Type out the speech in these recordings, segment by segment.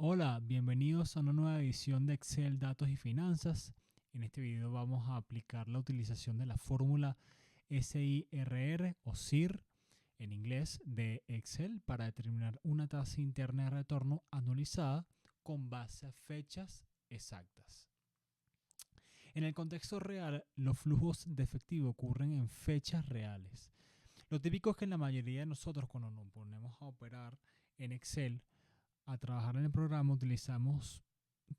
Hola, bienvenidos a una nueva edición de Excel, Datos y Finanzas. En este video vamos a aplicar la utilización de la fórmula SIRR o SIR en inglés de Excel para determinar una tasa interna de retorno anualizada con base a fechas exactas. En el contexto real, los flujos de efectivo ocurren en fechas reales. Lo típico es que la mayoría de nosotros cuando nos ponemos a operar en Excel, a trabajar en el programa, utilizamos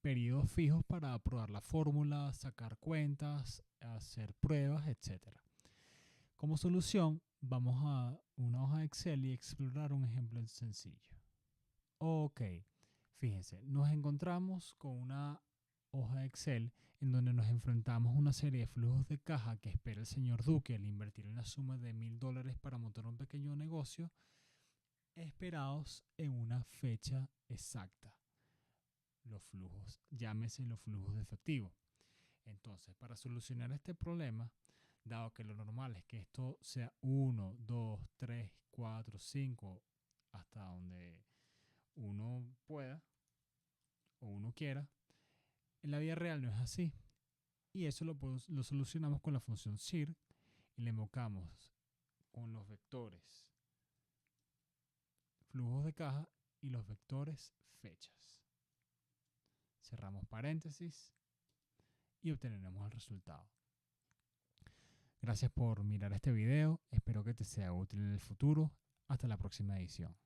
periodos fijos para probar la fórmula, sacar cuentas, hacer pruebas, etc. Como solución, vamos a una hoja de Excel y explorar un ejemplo sencillo. Ok, fíjense, nos encontramos con una hoja de Excel en donde nos enfrentamos a una serie de flujos de caja que espera el señor Duque al invertir una suma de $1000 para montar un pequeño negocio, esperados en una fecha exacta. Los flujos, llámese los flujos de efectivo. Entonces, para solucionar este problema, dado que lo normal es que esto sea 1, 2, 3, 4, 5, hasta donde uno pueda o uno quiera, en la vida real no es así. Y eso lo solucionamos con la función SIR y le invocamos con los vectores flujos de caja y los vectores fechas. Cerramos paréntesis y obtenemos el resultado. Gracias por mirar este video, espero que te sea útil en el futuro. Hasta la próxima edición.